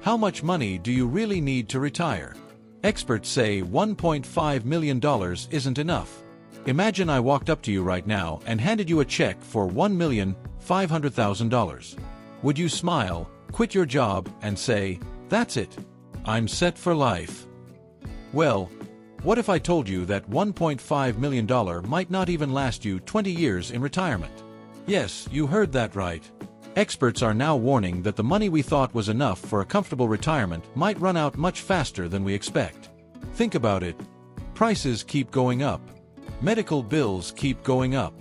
How much money do you really need to retire? Experts say $1.5 million isn't enough. Imagine I walked up to you right now and handed you a check for $1,500,000. Would you smile, quit your job, and say, "That's it. I'm set for life"? Well, what if I told you that $1.5 million might not even last you 20 years in retirement? Yes, you heard that right. Experts are now warning that the money we thought was enough for a comfortable retirement might run out much faster than we expect. Think about it. Prices keep going up. Medical bills keep going up.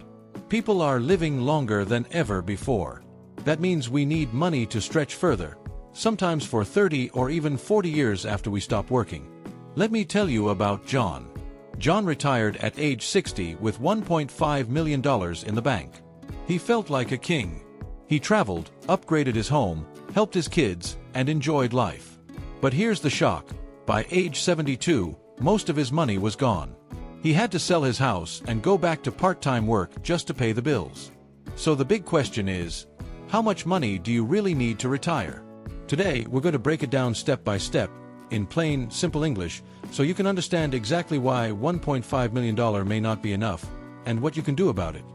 People are living longer than ever before. That means we need money to stretch further, sometimes for 30 or even 40 years after we stop working. Let me tell you about John. John retired at age 60 with $1.5 million in the bank. He felt like a king. He traveled, upgraded his home, helped his kids, and enjoyed life. But here's the shock. By age 72, most of his money was gone. He had to sell his house and go back to part-time work just to pay the bills. So the big question is, how much money do you really need to retire? Today, we're going to break it down step by step, in plain, simple English, so you can understand exactly why $1.5 million may not be enough, and what you can do about it.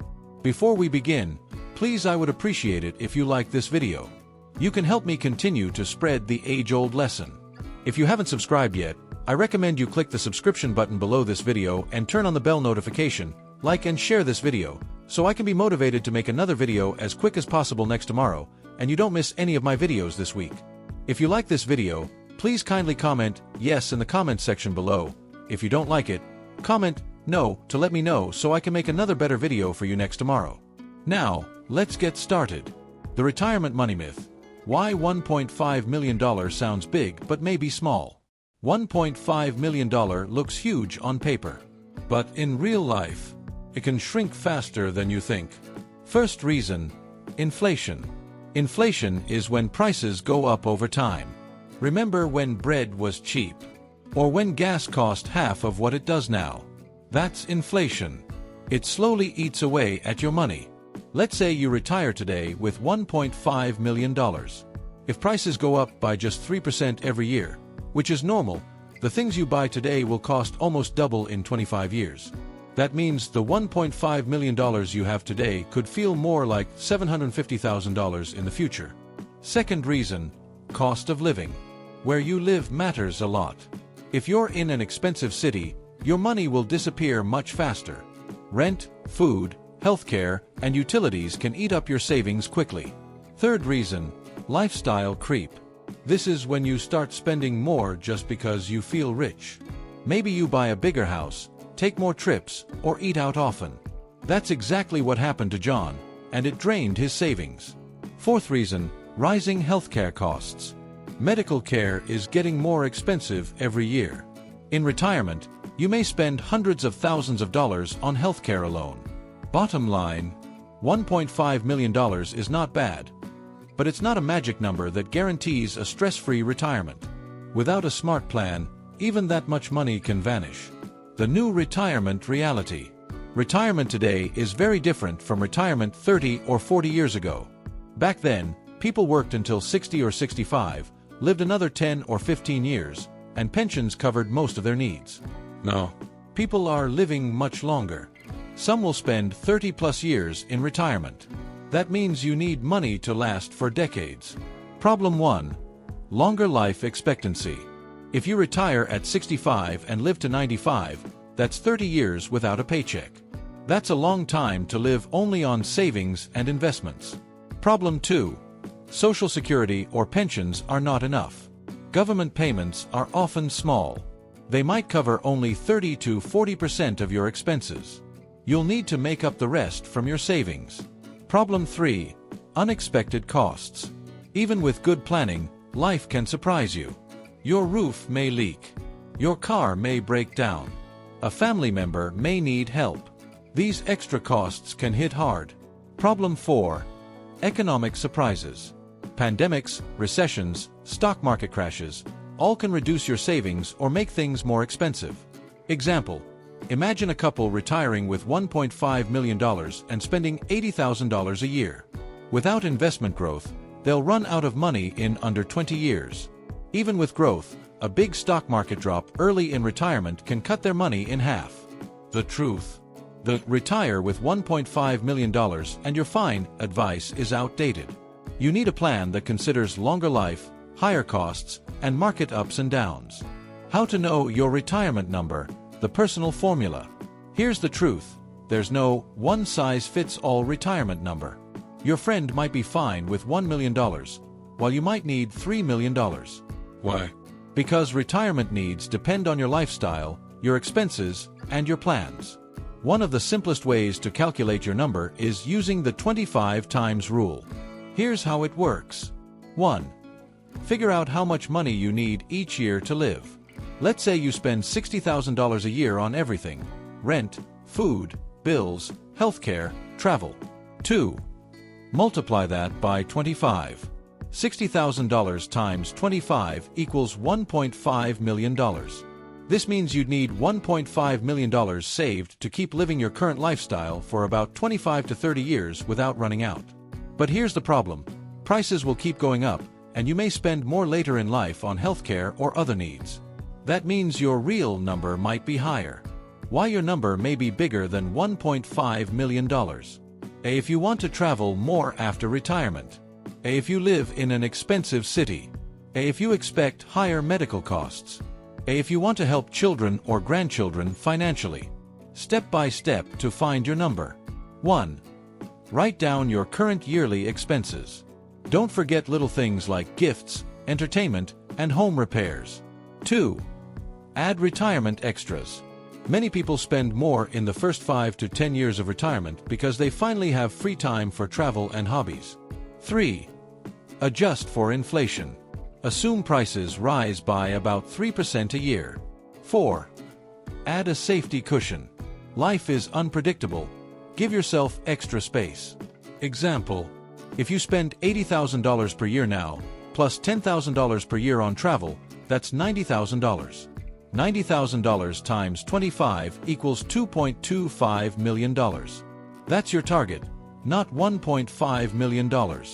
Before we begin, please, I would appreciate it if you like this video. You can help me continue to spread the age-old lesson. If you haven't subscribed yet, I recommend you click the subscription button below this video and turn on the bell notification, like and share this video, so I can be motivated to make another video as quick as possible next tomorrow, and you don't miss any of my videos this week. If you like this video, please kindly comment yes in the comment section below. If you don't like it, comment no to let me know so I can make another better video for you next tomorrow. Now, let's get started. The retirement money myth. Why $1.5 million sounds big but may be small. $1.5 million looks huge on paper. But in real life, it can shrink faster than you think. First reason, inflation. Inflation is when prices go up over time. Remember when bread was cheap? Or when gas cost half of what it does now? That's inflation. It slowly eats away at your money. Let's say you retire today with $1.5 million. If prices go up by just 3% every year, which is normal, the things you buy today will cost almost double in 25 years. That means the $1.5 million you have today could feel more like $750,000 in the future. Second reason, cost of living. Where you live matters a lot. If you're in an expensive city, your money will disappear much faster. Rent, food, healthcare, and utilities can eat up your savings quickly. Third reason, lifestyle creep. This is when you start spending more just because you feel rich. Maybe you buy a bigger house, take more trips, or eat out often. That's exactly what happened to John, and it drained his savings. Fourth reason, rising healthcare costs. Medical care is getting more expensive every year. In retirement, you may spend hundreds of thousands of dollars on healthcare alone. Bottom line, $1.5 million is not bad. But it's not a magic number that guarantees a stress-free retirement. Without a smart plan, even that much money can vanish. The new retirement reality. Retirement today is very different from retirement 30 or 40 years ago. Back then, people worked until 60 or 65, lived another 10 or 15 years, and pensions covered most of their needs. Now, people are living much longer. Some will spend 30+ years in retirement. That means you need money to last for decades. Problem 1. Longer life expectancy. If you retire at 65 and live to 95, that's 30 years without a paycheck. That's a long time to live only on savings and investments. Problem 2. Social Security or pensions are not enough. Government payments are often small. They might cover only 30 to 40% of your expenses. You'll need to make up the rest from your savings. Problem 3. Unexpected costs. Even with good planning, life can surprise you. Your roof may leak. Your car may break down. A family member may need help. These extra costs can hit hard. Problem 4. Economic surprises. Pandemics, recessions, stock market crashes, all can reduce your savings or make things more expensive. Example. Imagine a couple retiring with $1.5 million and spending $80,000 a year. Without investment growth, they'll run out of money in under 20 years. Even with growth, a big stock market drop early in retirement can cut their money in half. The truth. The retire with $1.5 million and you're fine advice is outdated. You need a plan that considers longer life, higher costs, and market ups and downs. How to know your retirement number, the personal formula. Here's the truth. There's no one-size-fits-all retirement number. Your friend might be fine with $1 million, while you might need $3 million. Why? Because retirement needs depend on your lifestyle, your expenses, and your plans. One of the simplest ways to calculate your number is using the 25 times rule. Here's how it works. 1. Figure out how much money you need each year to live. Let's say you spend $60,000 a year on everything: rent, food, bills, healthcare, travel. 2. Multiply that by 25. $60,000 times 25 equals $1.5 million. This means you'd need $1.5 million saved to keep living your current lifestyle for about 25 to 30 years without running out. But here's the problem. Prices will keep going up, and you may spend more later in life on healthcare or other needs. That means your real number might be higher. Why your number may be bigger than $1.5 million. A. If you want to travel more after retirement. A. If you live in an expensive city. A. If you expect higher medical costs. A. If you want to help children or grandchildren financially. Step by step to find your number. 1. Write down your current yearly expenses. Don't forget little things like gifts, entertainment, and home repairs. 2. Add retirement extras. Many people spend more in the first 5 to 10 years of retirement because they finally have free time for travel and hobbies. 3. Adjust for inflation. Assume prices rise by about 3% a year. 4. Add a safety cushion. Life is unpredictable. Give yourself extra space. Example: if you spend $80,000 per year now, plus $10,000 per year on travel, that's $90,000. $90,000 times 25 equals $2.25 million. That's your target, not $1.5 million.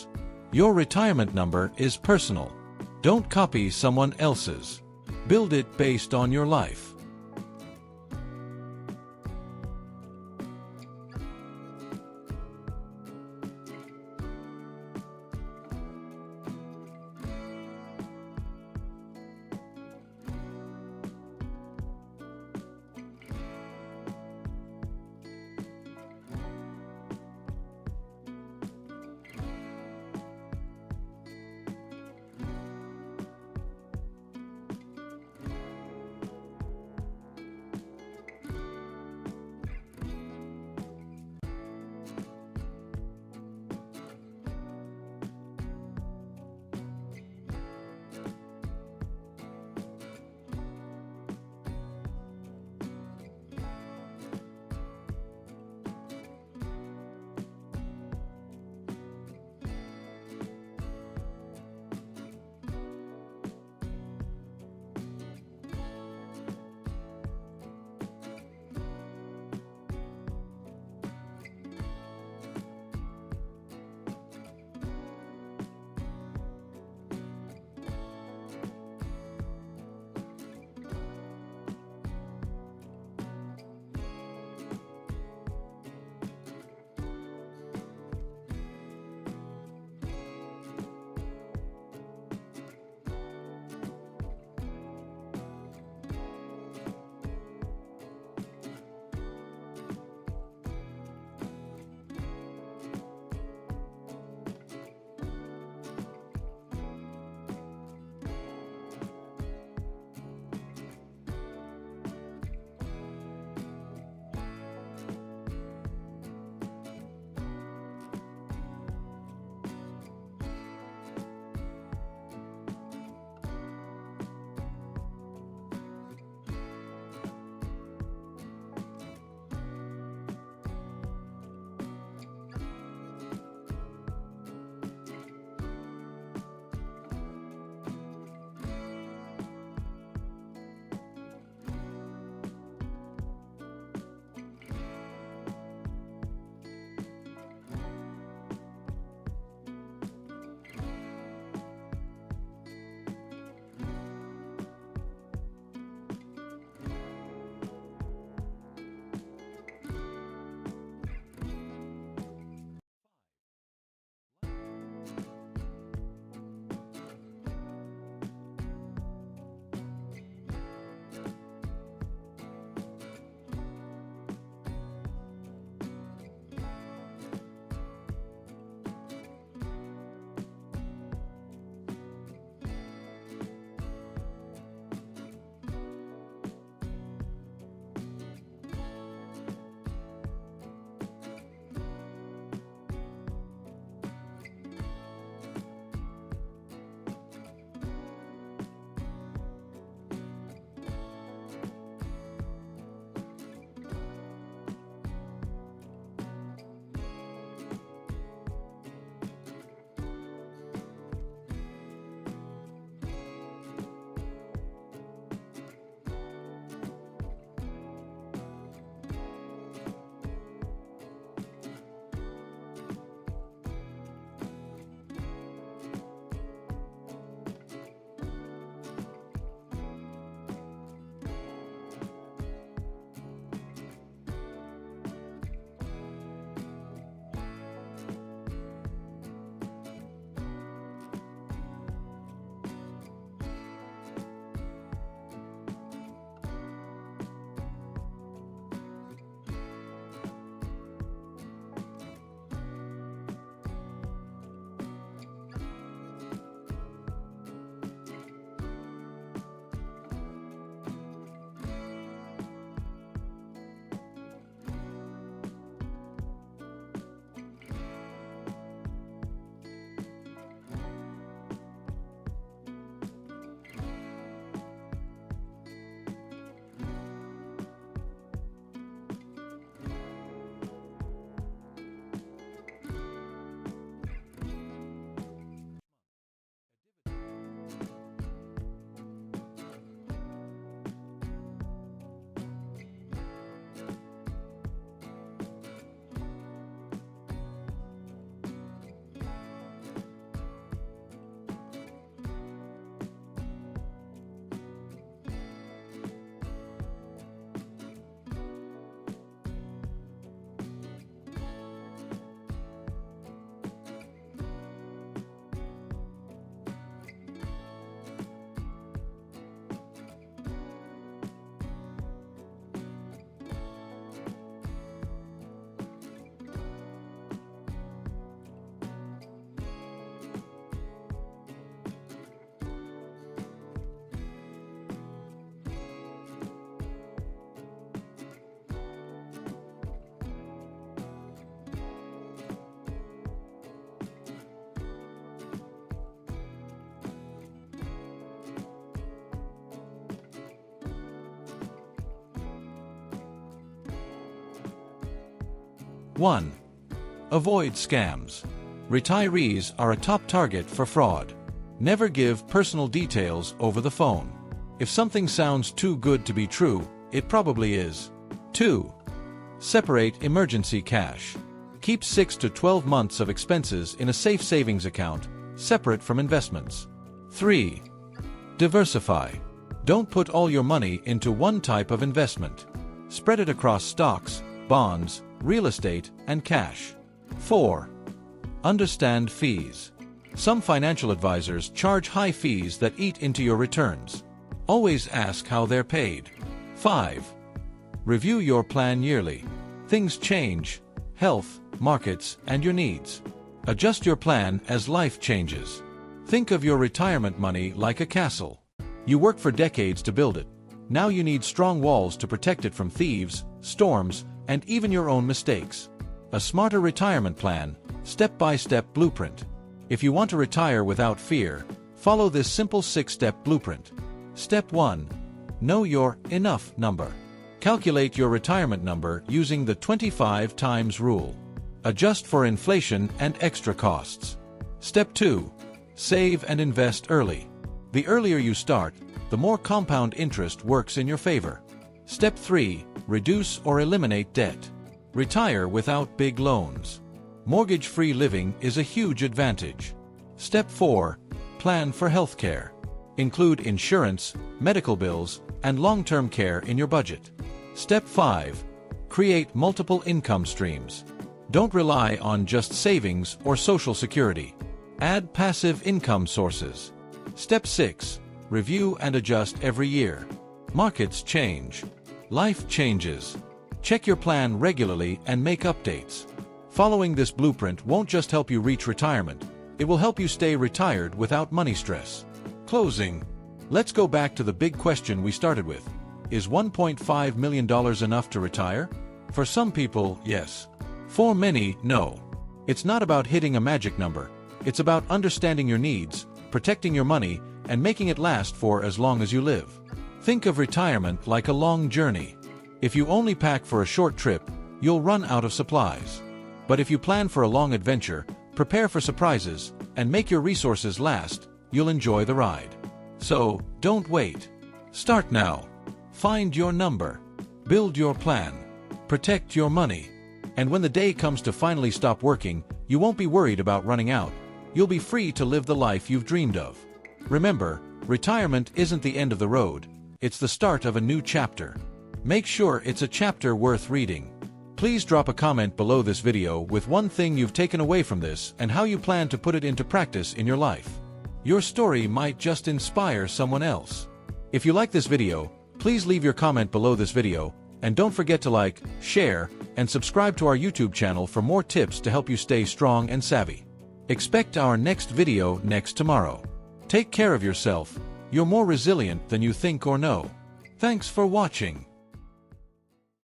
Your retirement number is personal. Don't copy someone else's. Build it based on your life. 1. Avoid scams. Retirees are a top target for fraud. Never give personal details over the phone. If something sounds too good to be true, it probably is. 2. Separate emergency cash. Keep 6 to 12 months of expenses in a safe savings account, separate from investments. 3. Diversify. Don't put all your money into one type of investment. Spread it across stocks, bonds, real estate, and cash. 4. Understand fees. Some financial advisors charge high fees that eat into your returns. Always ask how they're paid. 5. Review your plan yearly. Things change: health, markets, and your needs. Adjust your plan as life changes. Think of your retirement money like a castle. You worked for decades to build it. Now you need strong walls to protect it from thieves, storms, and even your own mistakes. A smarter retirement plan, step-by-step blueprint. If you want to retire without fear, follow this simple 6-step blueprint. Step 1. Know your enough number. Calculate your retirement number using the 25 times rule. Adjust for inflation and extra costs. Step 2. Save and invest early. The earlier you start, the more compound interest works in your favor. Step 3. Reduce or eliminate debt. Retire without big loans. Mortgage-free living is a huge advantage. Step 4. Plan for healthcare. Include insurance, medical bills, and long-term care in your budget. Step 5. Create multiple income streams. Don't rely on just savings or Social Security. Add passive income sources. Step 6. Review and adjust every year. Markets change. Life changes. Check your plan regularly and make updates. Following this blueprint won't just help you reach retirement, it will help you stay retired without money stress. Closing. Let's go back to the big question we started with. Is $1.5 million enough to retire? For some people, yes. For many, no. It's not about hitting a magic number. It's about understanding your needs, protecting your money, and making it last for as long as you live. Think of retirement like a long journey. If you only pack for a short trip, you'll run out of supplies. But if you plan for a long adventure, prepare for surprises, and make your resources last, you'll enjoy the ride. So, don't wait. Start now. Find your number. Build your plan. Protect your money. And when the day comes to finally stop working, you won't be worried about running out. You'll be free to live the life you've dreamed of. Remember, retirement isn't the end of the road. It's the start of a new chapter. Make sure it's a chapter worth reading. Please drop a comment below this video with one thing you've taken away from this and how you plan to put it into practice in your life. Your story might just inspire someone else. If you like this video, please leave your comment below this video, and don't forget to like, share, and subscribe to our YouTube channel for more tips to help you stay strong and savvy. Expect our next video next tomorrow. Take care of yourself. You're more resilient than you think or know. Thanks for watching.